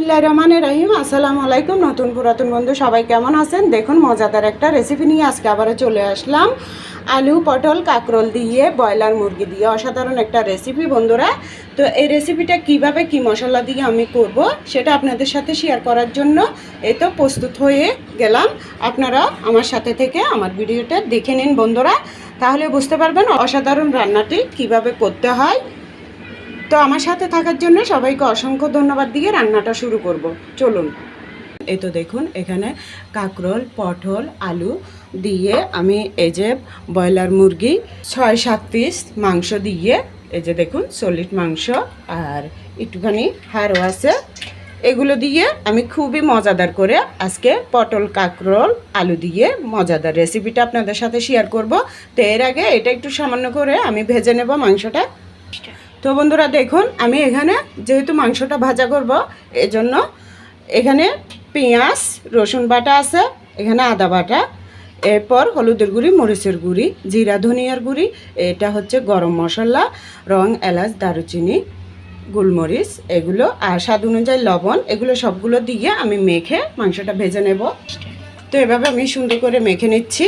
বিসমিল্লাহির রহমানির রহিম। আসসালামু আলাইকুম। নতুন পুরাতন বন্ধু সবাই কেমন আছেন? দেখুন মজাদার একটা রেসিপি নিয়ে আজকে আবারও চলে আসলাম। আলু পটল কাঁকরোল দিয়ে ব্রয়লার মুরগি দিয়ে অসাধারণ একটা রেসিপি বন্ধুরা। তো এই রেসিপিটা কিভাবে কি মশলা দিয়ে আমি করব সেটা আপনাদের সাথে শেয়ার করার জন্য এই তো প্রস্তুত হয়ে গেলাম। আপনারা আমার সাথে থেকে আমার ভিডিওটা দেখে নিন বন্ধুরা, তাহলে বুঝতে পারবেন অসাধারণ রান্নাটি কিভাবে করতে হয়। তো আমার সাথে থাকার জন্য সবাইকে অসংখ্য ধন্যবাদ দিয়ে রান্নাটা শুরু করব। চলুন। এই তো দেখুন এখানে কাঁকরোল পটল আলু দিয়ে আমি এই যে ব্রয়লার মুরগি 6-7 পিস মাংস দিয়ে এই যে দেখুন সলিড মাংস আর একটুখানি হাড়ও আছে, এগুলো দিয়ে আমি খুবই মজাদার করে আজকে পটল কাঁকরোল আলু দিয়ে মজাদার রেসিপিটা আপনাদের সাথে শেয়ার করব। তো এর আগে এটা একটু সামান্য করে আমি ভেজে নেব মাংসটা। তো বন্ধুরা দেখুন আমি এখানে যেহেতু মাংসটা ভাজা করব এজন্য এখানে পেঁয়াজ রসুন বাটা আছে, এখানে আদা বাটা, এরপর হলুদের গুঁড়ি মরিচের গুঁড়ি জিরা ধনিয়ার গুঁড়ি, এটা হচ্ছে গরম মশলা রং এলাচ দারুচিনি গোলমরিচ এগুলো আর স্বাদ অনুযায়ী লবণ, এগুলো সবগুলো দিয়ে আমি মেখে মাংসটা ভেজে নেব। তো এভাবে আমি সুন্দর করে মেখে নিচ্ছি।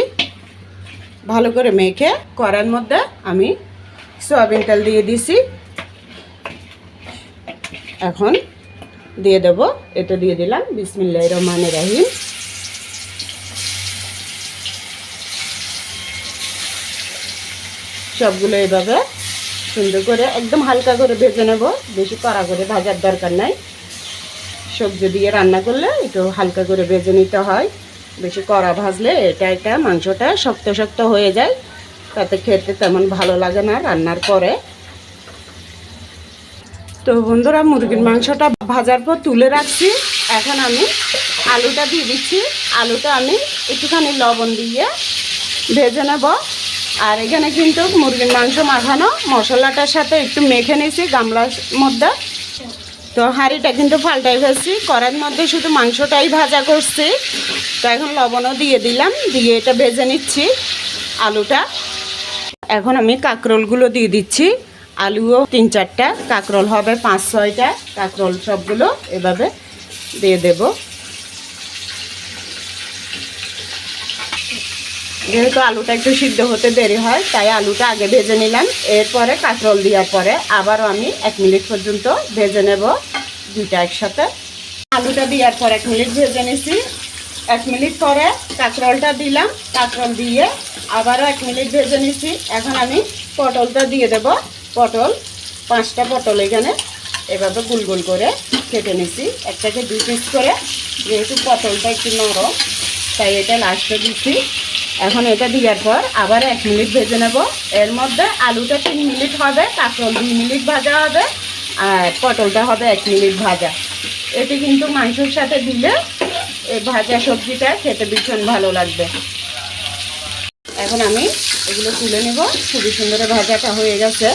ভালো করে মেখে কড়াইয়ের মধ্যে আমি সয়াবিন তেল দিয়ে দিছি। এখন দিয়ে দেব, এটা দিয়ে দিলাম। বিসমিল্লাহির রহমানির রহিম। সবগুলো এভাবে সুন্দর করে একদম হালকা করে ভেজে নেব, বেশি কড়া করে ভাজার দরকার নাই। সবজি দিয়ে রান্না করলে একটু হালকা করে ভেজে নিতে হয়, বেশি কড়া ভাজলে এটা মাংসটা শক্ত শক্ত হয়ে যায়, তাতে খেতে তেমন ভালো লাগে না রান্নার পরে। তো বন্ধুরা মুরগির মাংসটা ভাজার পর তুলে রাখছি। এখন আমি আলুটা দিয়ে দিচ্ছি। আলুটা আমি একটুখানি লবণ দিয়ে ভেজে নেব। আর এখানে কিন্তু মুরগির মাংস মাখানো মশলাটার সাথে একটু মেখে নিয়েছি গামলার মধ্যে। তো হাঁড়িটা কিন্তু পাল্টাই ফেলছি, কড়াইয়ের মধ্যে শুধু মাংসটাই ভাজা করছি। তো এখন লবণও দিয়ে দিলাম, দিয়ে এটা ভেজে নিচ্ছি আলুটা। এখন আমি কাঁকরোলগুলো দিয়ে দিচ্ছি। আলুও 3-4টা, কাঁকরোল হবে 5-6টা কাঁকরোল, সবগুলো এভাবে দিয়ে দেব। যেহেতু আলুটা একটু সিদ্ধ হতে দেরি হয় তাই আলুটা আগে ভেজে নিলাম। এরপরে কাঁকরোল দেওয়ার পরে আবারও আমি 1 মিনিট পর্যন্ত ভেজে নেব দুইটা একসাথে। আলুটা দেওয়ার পর 1 মিনিট ভেজে নিছি। 1 মিনিট পরে কাঁকরোলটা দিলাম, কাঁকরোল দিয়ে আবারও 1 মিনিট ভেজে নিছি। এখন আমি পটলটা দিয়ে দেব। পটল 5টা পটল এখানে এভাবে গোল গোল করে কেটে নিছি, একটাকে 2 পিস করে। যেহেতু পটলটা একটু নরম তাই এটা লাস্টে দিচ্ছি। এখন এটা দেওয়ার পর আবার 1 মিনিট ভেজে নেব। এর মধ্যে আলুটা 3 মিনিট হবে, কাঁকরোল 2 মিনিট ভাজা হবে আর পটলটা হবে 1 মিনিট ভাজা। এটি কিন্তু মাংসের সাথে দিলে এই ভাজা সবজিটা খেতে ভীষণ ভালো লাগবে। এখন আমি এগুলো তুলে নেব। খুবই সুন্দর ভাজাটা হয়ে গেছে,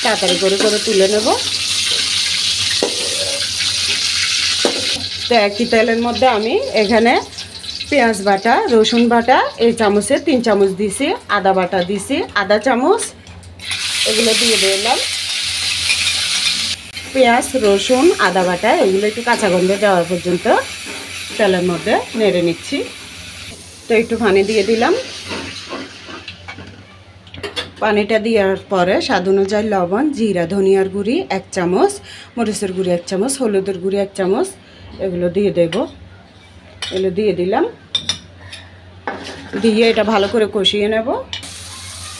তাড়াতাড়ি করে করে তুলে নেব। তো একই তেলের মধ্যে আমি এখানে পেঁয়াজ বাটা রসুন বাটা এই চামচে 3 চামচ দিছি, আদা বাটা দিছি আধা চামচ, এগুলো দিয়ে দিলাম। পেঁয়াজ রসুন আদা বাটা এগুলো একটু কাঁচা গন্ধ যাওয়া পর্যন্ত তেলের মধ্যে নেড়ে নিচ্ছি। তো একটু পানি দিয়ে দিলাম। পানিটা দেওয়ার পরে স্বাদ অনুযায়ী লবণ জিরা ধনিয়ার গুঁড়ি 1 চামচ, মরিচের গুঁড়ি 1 চামচ, হলুদের গুঁড়ি 1 চামচ, এগুলো দিয়ে দেব। এগুলো দিয়ে দিলাম, দিয়ে এটা ভালো করে কষিয়ে নেব।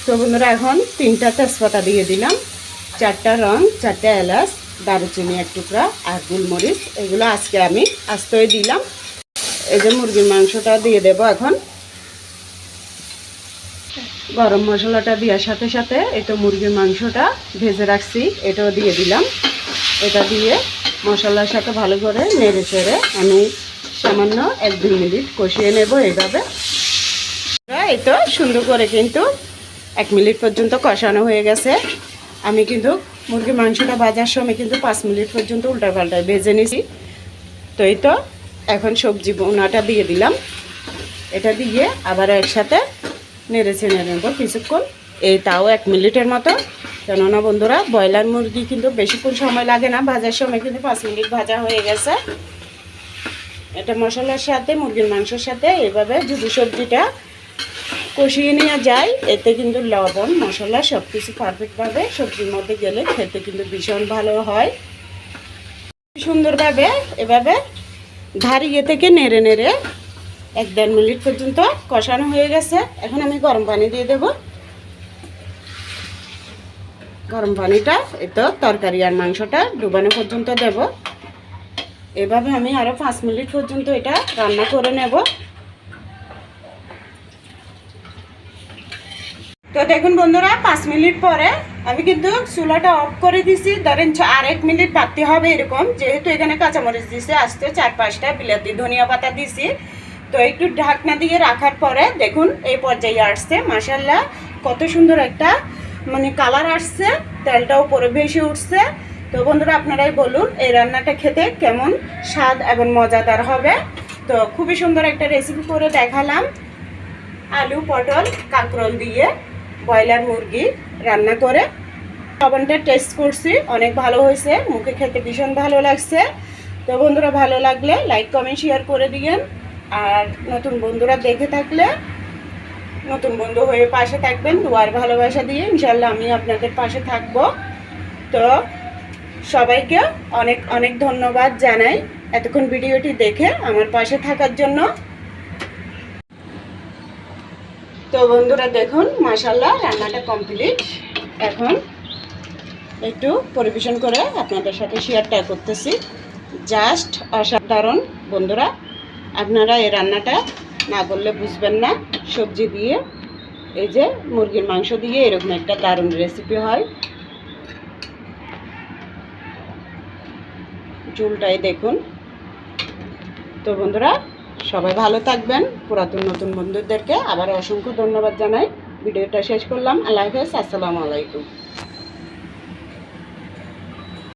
তো বন্ধুরা এখন 3টা তেজপাতা দিয়ে দিলাম, 4টা রং 4টা এলাচ দারুচিনি 1 টুকরা আর গোলমরিচ, এগুলো আজকে আমি আস্তই দিলাম। এই যে মুরগির মাংসটা দিয়ে দেব। এখন গরম মশলাটা দেওয়ার সাথে সাথে এটা মুরগির মাংসটা ভেজে রাখছি এটাও দিয়ে দিলাম। এটা দিয়ে মশলার সাথে ভালো করে নেড়ে চেড়ে আমি সামান্য 1-2 মিনিট কষিয়ে নেব। এইভাবে এই তো সুন্দর করে কিন্তু 1 মিনিট পর্যন্ত কষানো হয়ে গেছে। আমি কিন্তু মুরগির মাংসটা ভাজার সময় কিন্তু 5 মিনিট পর্যন্ত উল্টাপাল্টায় ভেজে নিয়েছি। তো এই তো এখন সবজি বোনাটা দিয়ে দিলাম। এটা দিয়ে আবার একসাথে নেড়ে চেড়ে নেব কিছুক্ষণ, এই তাও 1 মিনিটের মতো। কেননা বন্ধুরা ব্রয়লার মুরগি কিন্তু বেশিক্ষণ সময় লাগে না, ভাজার সময় কিন্তু 5 মিনিট ভাজা হয়ে গেছে। এটা মশলার সাথে মুরগির মাংসের সাথে এভাবে যদি সবজিটা কষিয়ে নেওয়া যায়, এতে কিন্তু লবণ মশলা সব কিছু পারফেক্টভাবে সবজির মধ্যে গেলে খেতে কিন্তু ভীষণ ভালো হয়। সুন্দরভাবে এভাবে ধারিয়ে থেকে নেড়ে নেড়ে 1-1.5 মিনিট পর্যন্ত কষানো হয়ে গেছে। এখন আমি গরম পানি দিয়ে দেব। গরম পানিটা এতো তরকারি আর মাংসটা ডুবানো পর্যন্ত দেব। এভাবে আমি আরও 5 মিনিট পর্যন্ত এটা রান্না করে নেব। তো দেখুন বন্ধুরা 5 মিনিট পরে আমি কিন্তু চুলাটা অফ করে দিছি। ধরেন আর 1 মিনিট বাড়তে হবে এরকম, যেহেতু এখানে কাঁচামরিচ দিছি, আস্তে 4-5টা বিলাতি ধনিয়া পাতা দিছি। তো একটু ঢাকনা দিয়ে রাখার পরে দেখুন এই পর্যায়ে আসছে। মাশাআল্লাহ কত সুন্দর একটা মানে কালার আসছে, তেলটাও উপরে ভেসে উঠছে। তো বন্ধুরা আপনারাই বলুন এই রান্নাটা খেতে কেমন স্বাদ এবং মজাদার হবে। তো খুবই সুন্দর একটা রেসিপি করে দেখালাম। আলু পটল কাঁকরোল দিয়ে ব্রয়লার মুরগি রান্না করে লবণটা টেস্ট করছি, অনেক ভালো হয়েছে, মুখে খেতে ভীষণ ভালো লাগছে। তো বন্ধুরা ভালো লাগলে লাইক কমেন্ট শেয়ার করে দিবেন। আর নতুন বন্ধুরা দেখে থাকলে নতুন বন্ধু হয়ে পাশে থাকবেন, দুয়ার ভালোবাসা দিয়ে ইনশাল্লাহ আমি আপনাদের পাশে থাকবো। তো সবাইকে অনেক অনেক ধন্যবাদ জানাই এতক্ষণ ভিডিওটি দেখে আমার পাশে থাকার জন্য। তো বন্ধুরা দেখুন মাশাআল্লাহ রান্নাটা কমপ্লিট। এখন একটু পরিবেশন করে আপনাদের সাথে শেয়ারটা করতেছি। জাস্ট অসাধারণ বন্ধুরা, আপনারা এই রান্নাটা না করলে বুঝবেন না। সবজি দিয়ে এই যে মুরগির মাংস দিয়ে এরকম একটা দারুণ রেসিপি হয়। ঝোলটাই দেখুন। তো বন্ধুরা সবাই ভালো থাকবেন। পুরাতন নতুন বন্ধুদেরকে আবার অসংখ্য ধন্যবাদ জানাই। ভিডিওটা শেষ করলাম। আল্লাহ হাফেজ, আসসালামু আলাইকুম।